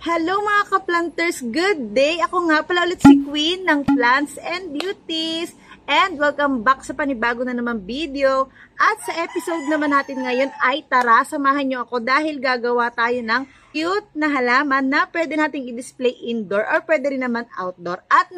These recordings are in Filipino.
Hello mga ka-planters! Good day! Ako nga pala ulit si Queen ng Plants and Beauties. And welcome back sa panibago na naman video. At sa episode naman natin ngayon ay tara, samahan nyo ako dahil gagawa tayo ng cute na halaman na pwede nating i-display indoor or pwede rin naman outdoor. At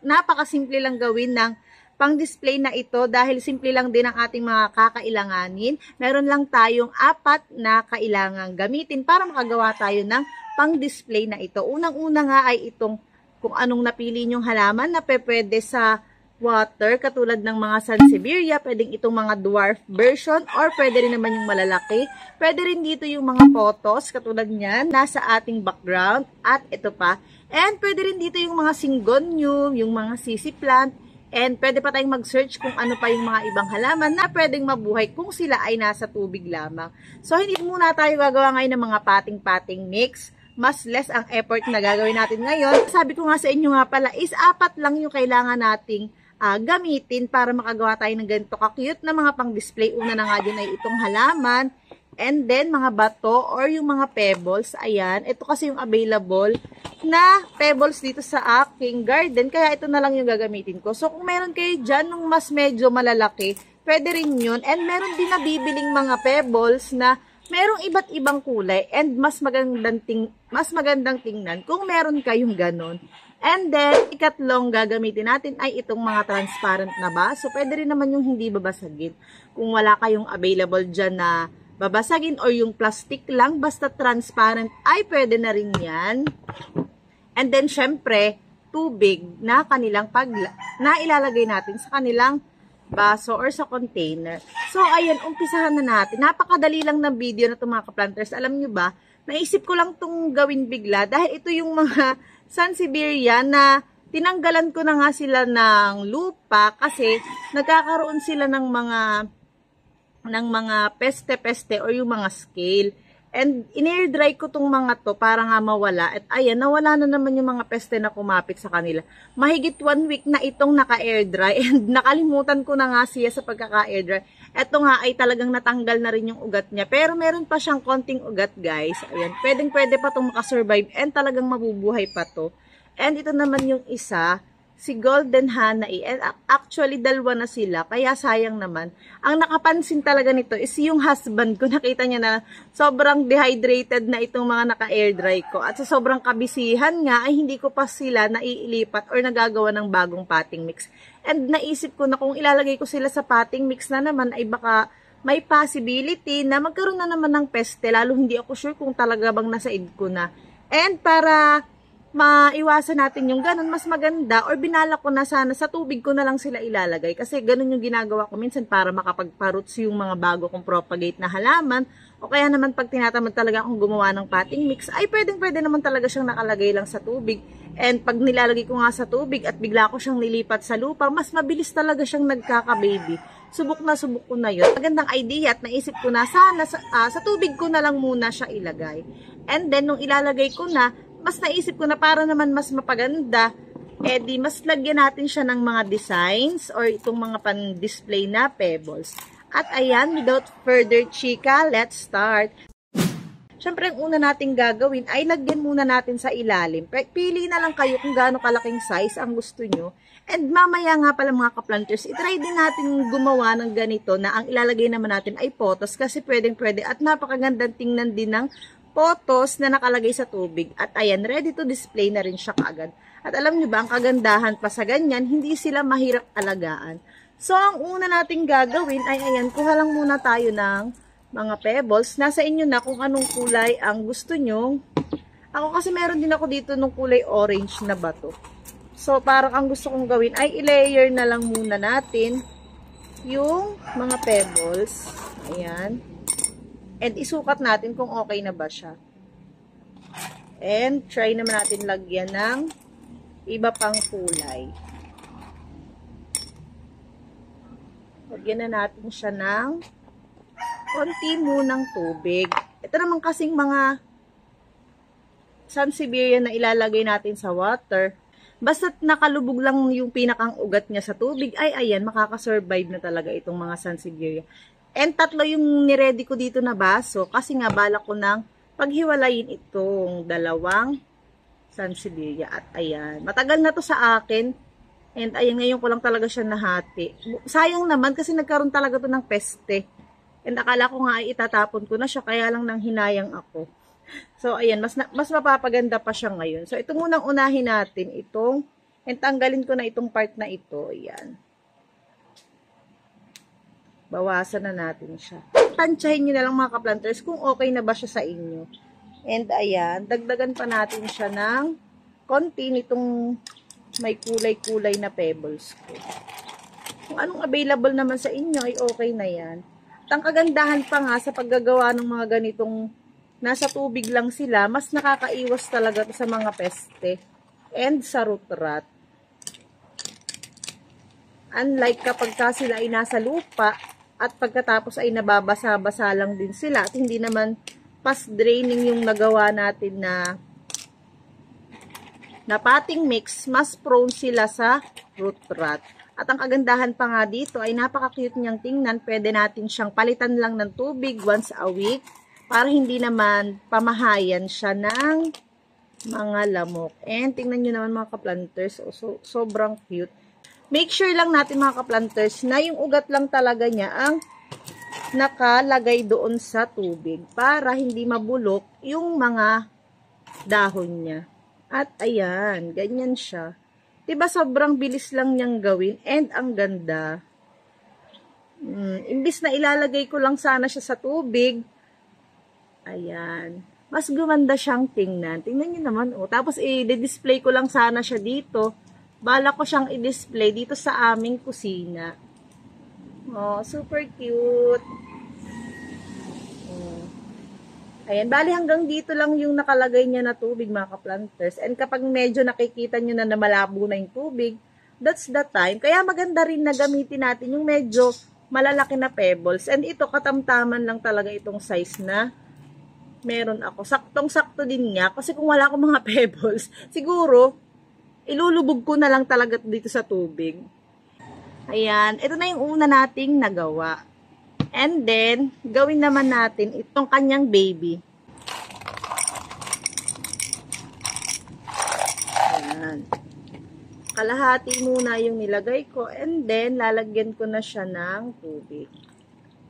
napakasimple lang gawin ng pang-display na ito dahil simple lang din ang ating mga kakailanganin. Meron lang tayong 4 na kailangang gamitin para makagawa tayo ng pang-display na ito. Unang-una nga ay itong kung anong napili nyong halaman na pwede sa water, katulad ng mga Sansevieria, pwedeng itong mga dwarf version, or pwede rin naman yung malalaki. Pwede rin dito yung mga photos, katulad niyan, nasa ating background, at ito pa. And pwede rin dito yung mga syngonium, yung mga sisi plant, and pwede pa tayong mag-search kung ano pa yung mga ibang halaman na pwedeng mabuhay kung sila ay nasa tubig lamang. So, hindi muna tayo gagawa ngayon ng mga pating-pating mix. Mas less ang effort na gagawin natin ngayon. Sabi ko nga sa inyo nga pala is 4 lang yung kailangan nating gamitin para makagawa tayo ng ganito ka-cute na mga pang-display. Una na nga din ay itong halaman. And then, mga bato or yung mga pebbles. Ayan. Ito kasi yung available na pebbles dito sa aking garden. Kaya ito na lang yung gagamitin ko. So, kung meron kayo dyan nung mas medyo malalaki, pwede rin yun. And meron din na bibiling mga pebbles na merong iba't ibang kulay and mas magandang tingnan kung meron kayong ganon. And then, ikatlong gagamitin natin ay itong mga transparent na baso. Pwede rin naman yung hindi babasagin. Kung wala kayong available dyan na babasagin or yung plastic lang, basta transparent, ay pwede na rin yan. And then, syempre, tubig na na ilalagay natin sa kanilang baso or sa container. So, ayan, umpisahan na natin. Napakadali lang ng video na itong mga ka-planters. Alam nyo ba, naisip ko lang itong gawin bigla dahil ito yung mga Sansevieria na tinanggalan ko na nga sila ng lupa kasi nagkakaroon sila ng mga peste-peste or yung mga scale. And in-air dry ko tong mga to para nga mawala. At ayan, nawala na naman yung mga peste na kumapit sa kanila. Mahigit 1 week na itong naka-air dry. And nakalimutan ko na nga siya sa pagkaka-air dry. Ito nga ay talagang natanggal na rin yung ugat niya. Pero meron pa siyang konting ugat, guys. Ayan, pwede pa itong makasurvive. And talagang mabubuhay pa to. And ito naman yung isa, si Golden Hanai. And actually, 2 na sila. Kaya sayang naman. Ang nakapansin talaga nito is yung husband ko. Nakita niya na sobrang dehydrated na itong mga naka-air dry ko. At sa sobrang kabisihan nga, ay hindi ko pa sila naiilipat or nagagawa ng bagong potting mix. And naisip ko na kung ilalagay ko sila sa potting mix na naman, ay baka may possibility na magkaroon na naman ng peste. Lalo hindi ako sure kung talaga bang nasa id ko na. And para maiwasan natin yung ganun, mas maganda or binala ko na sana sa tubig ko na lang sila ilalagay kasi ganun yung ginagawa ko minsan para makapagpa-roots yung mga bago kong propagate na halaman o kaya naman pag tinatamad talaga akong gumawa ng potting mix ay pwede naman talaga siyang nakalagay lang sa tubig. And pag nilalagay ko nga sa tubig at bigla ko siyang nilipat sa lupa, mas mabilis talaga siyang nagkaka-baby. Subok ko na yun. Magandang idea at naisip ko na sana sa tubig ko na lang muna siya ilagay. And then nung ilalagay ko na, mas naisip ko na para naman mas mapaganda, edi mas lagyan natin siya ng mga designs or itong mga pan-display na pebbles. At ayan, without further chika, let's start. Siyempre, ang una nating gagawin ay lagyan muna natin sa ilalim. Pili na lang kayo kung gaano kalaking size ang gusto nyo. And mamaya nga pala mga ka-planters, itry din natin gumawa ng ganito na ang ilalagay naman natin ay photos kasi pwedeng-pwede at napakagandang tingnan din ng photos na nakalagay sa tubig. At ayan, ready to display na rin siya kaagad. At alam nyo ba, ang kagandahan pa sa ganyan, hindi sila mahirap alagaan. So, ang una nating gagawin ay ayan, kuha lang muna tayo ng mga pebbles. Nasa inyo na kung anong kulay ang gusto nyo. Ako kasi meron din ako dito nung kulay orange na bato. So, parang ang gusto kong gawin ay i-layer na lang muna natin yung mga pebbles. Ayan. And isukat natin kung okay na ba siya. And try naman natin lagyan ng iba pang kulay. Lagyan na natin siya ng konti munang tubig. Ito naman kasing mga Sansevieria na ilalagay natin sa water. Basta't nakalubog lang yung pinakang ugat niya sa tubig, ay ayan, makakasurvive na talaga itong mga Sansevieria. And 3 yung niready ko dito na baso kasi nga balak ko ng paghiwalayin itong dalawang sansevieria. At ayan, matagal na to sa akin. And ayan, ngayon ko lang talaga siya nahati. Sayang naman kasi nagkaroon talaga to ng peste. And akala ko nga ay itatapon ko na siya, kaya lang nang hinayang ako. So ayan, mas mapapaganda pa siya ngayon. So ito munang unahin natin, and tanggalin ko na itong part na ito. Ayan. Bawasan na natin siya. Tansyahin nyo na lang mga ka-planters kung okay na ba siya sa inyo. And ayan, dagdagan pa natin siya ng konti nitong may kulay-kulay na pebbles ko. Kung anong available naman sa inyo ay okay na yan. At ang kagandahan pa nga sa paggagawa ng mga ganitong nasa tubig lang sila, mas nakakaiwas talaga sa mga peste and sa root rot. Unlike kapag sila ay nasa lupa at pagkatapos ay nababasa-basa lang din sila at hindi naman past draining yung nagawa natin na potting mix, mas prone sila sa root rot. At ang kagandahan pa nga dito ay napaka-cute niyang tingnan. Pwede natin siyang palitan lang ng tubig once a week para hindi naman pamahayan siya ng mga lamok. And tingnan nyo naman mga ka-planters, sobrang cute. Make sure lang natin mga ka-planters na yung ugat lang talaga niya ang nakalagay doon sa tubig para hindi mabulok yung mga dahon niya. At ayan, ganyan siya. Diba sobrang bilis lang niyang gawin and ang ganda. Imbis na ilalagay ko lang sana siya sa tubig, ayan, mas gumanda siyang tingnan. Tingnan niyo naman, oh. Tapos i-display ko lang sana siya dito. Bala ko siyang i-display dito sa aming kusina. Oh, super cute. Ayan, bali hanggang dito lang yung nakalagay niya na tubig mga ka-planters. And kapag medyo nakikita nyo na malabo na yung tubig, that's the time. Kaya maganda rin na gamitin natin yung medyo malalaki na pebbles. And ito, katamtaman lang talaga itong size na meron ako. Saktong-sakto din nga. Kasi kung wala akong mga pebbles, siguro, ilulubog ko na lang talaga dito sa tubig. Ayan, ito na yung una nating nagawa. And then, gawin naman natin itong kanyang baby. Ayan. Kalahati muna yung nilagay ko. And then, lalagyan ko na siya ng tubig.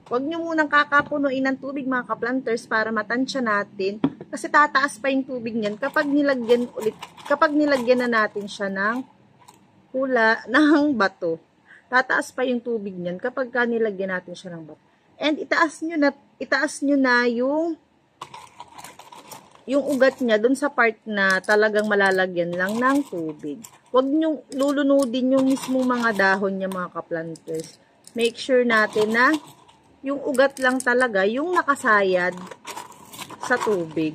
Huwag nyo munang kakapunuin ng tubig mga ka-planters para matansya natin. Kasi tataas pa yung tubig niyan kapag nilagyan na natin siya ng bato. Tataas pa yung tubig niyan kapag nilagyan natin siya ng bato. And itaas nyo na yung ugat niya dun sa part na talagang malalagyan lang ng tubig. Huwag nyo lulunodin yung mismong mga dahon niya mga ka-planters. Make sure natin na yung ugat lang talaga yung nakasayad sa tubig.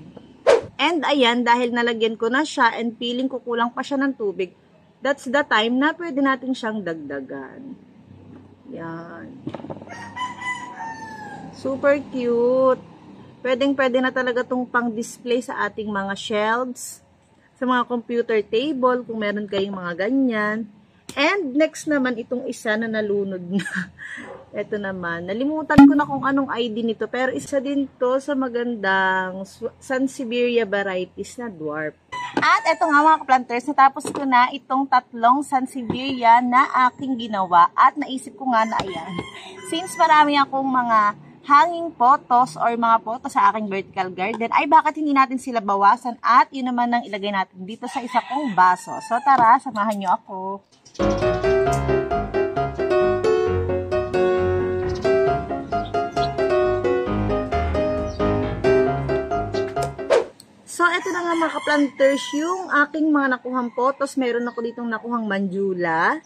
And ayan, dahil nalagyan ko na siya and feeling ko kulang pa siya ng tubig, that's the time na pwede natin siyang dagdagan. Yan. Super cute. Pwedeng-pwede na talaga itong pang-display sa ating mga shelves, sa mga computer table, kung meron kayong mga ganyan. And next naman, itong isa na nalunod na. Ito naman. Nalimutan ko na kung anong ID nito, pero isa din to sa magandang Sansevieria varieties na dwarf. At eto nga mga ka-planters, natapos ko na itong tatlong Sansevieria na aking ginawa. At naisip ko nga na ayan, since marami akong mga hanging photos or mga photos sa aking vertical garden, ay bakit hindi natin sila bawasan at yun naman ang ilagay natin dito sa isa kong baso. So tara, samahan nyo ako. So eto na nga mga ka-planters, yung aking mga nakuhang photos. Meron ako ditong nakuhang Manjula.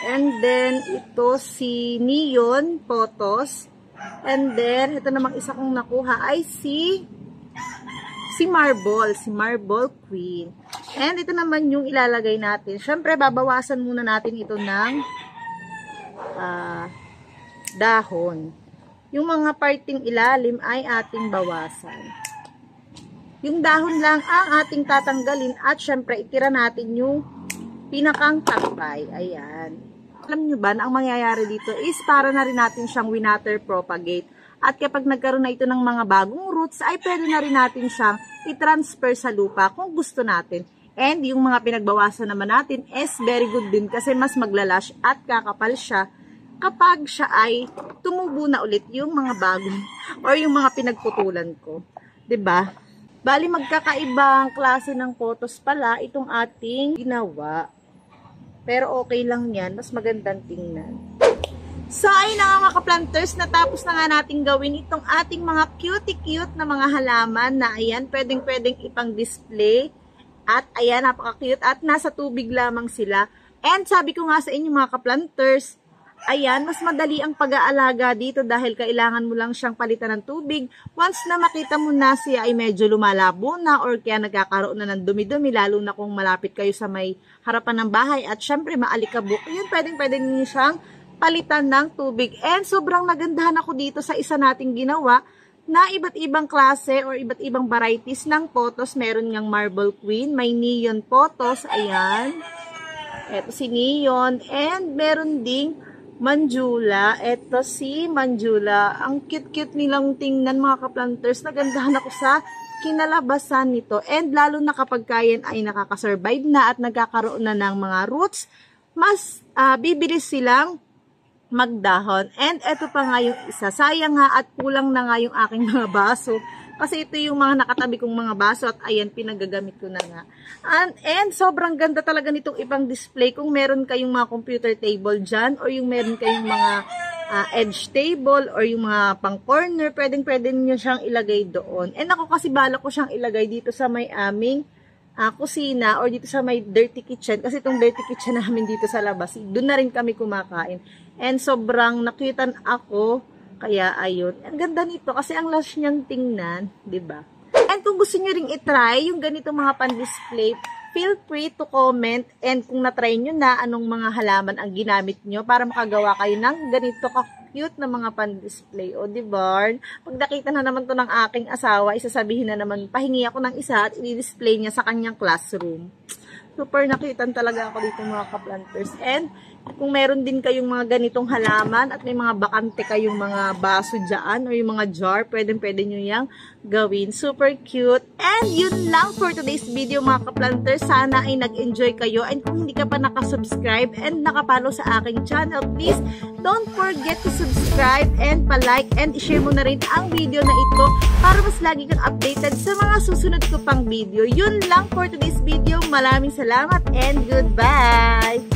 And then ito si Neon photos. And then, ito namang isa kong nakuha ay si Marble Queen. And ito naman yung ilalagay natin. Siyempre, babawasan muna natin ito ng dahon. Yung mga parting ilalim ay ating bawasan. Yung dahon lang ang ating tatanggalin at siyempre, itira natin yung pinakang takbay. Ayan. Alam nyo ba na ang mangyayari dito is para na rin natin siyang winater propagate. At kapag nagkaroon na ito ng mga bagong roots, ay pwede na rin natin siyang i-transfer sa lupa kung gusto natin. And yung mga pinagbawasan naman natin is very good din kasi mas maglalash at kakapal siya kapag siya ay tumubo na ulit yung mga bagong or yung mga pinagputulan ko. 'Di ba? Bali magkakaibang klase ng photos pala itong ating ginawa. Pero okay lang yan, mas magandang tingnan. So, ayun na nga mga ka-planters, natapos na nga natin gawin itong ating mga cute-cute na mga halaman na ayan, pwedeng-pwedeng ipang-display. At ayan, napaka-cute at nasa tubig lamang sila. And sabi ko nga sa inyo mga ka-planters, ayan, mas madali ang pag-aalaga dito dahil kailangan mo lang siyang palitan ng tubig. Once na makita mo na siya ay medyo lumalabo na or kaya nagkakaroon na ng dumi-dumi, lalo na kung malapit kayo sa may harapan ng bahay at syempre maalikabok, yun pwedeng-pwede niyo siyang palitan ng tubig. And sobrang nagandahan ako dito sa isa nating ginawa na iba't ibang klase or iba't ibang varieties ng photos. Meron ngang Marble Queen, may neon photos, ayan. Ito si neon. And meron ding Manjula. Ito si Manjula. Ang cute-cute nilang tingnan mga ka-planters. Nagandahan ako sa kinalabasan nito. And lalo na kapag kayan ay nakakasurvive na at nagkakaroon na ng mga roots, mas bibilis silang magdahon. And eto pa nga yung isa. Sayang nga at kulang na nga yung aking mga baso. Kasi ito yung mga nakatabi kong mga baso at ayan, pinagagamit ko na nga. And sobrang ganda talaga nitong ipang display kung meron kayong mga computer table dyan or yung meron kayong mga edge table or yung mga pang corner, pwedeng-pwede nyo siyang ilagay doon. And ako kasi balak ko siyang ilagay dito sa may aming kusina or dito sa may dirty kitchen. Kasi itong dirty kitchen namin dito sa labas, doon na rin kami kumakain. And sobrang nakitan ako, kaya ayun. Ang ganda nito kasi ang lush niyang tingnan, 'di ba? And kung gusto niyo ring i-try yung ganito mga pan-display, feel free to comment and kung na-try niyo na anong mga halaman ang ginamit niyo para makagawa kayo ng ganito ka-cute na mga pan-display. O, 'di ba? Pag nakita na naman 'to ng aking asawa, isasabihin na naman pahingi ako ng isa at i-display niya sa kanyang classroom. Super nakitan talaga ako dito mga ka-planters. And kung meron din kayong mga ganitong halaman at may mga bakante kayong mga baso dyan or yung mga jar, pwede nyo yang gawin. Super cute. And yun lang for today's video mga ka-planters. Sana ay nag-enjoy kayo. And kung hindi ka pa nakasubscribe and nakapalo sa aking channel, please don't forget to subscribe and pa-like and i-share mo na rin ang video na ito para mas lagi kang updated sa mga susunod ko pang video. Yun lang for today's video. Maraming salamat and goodbye!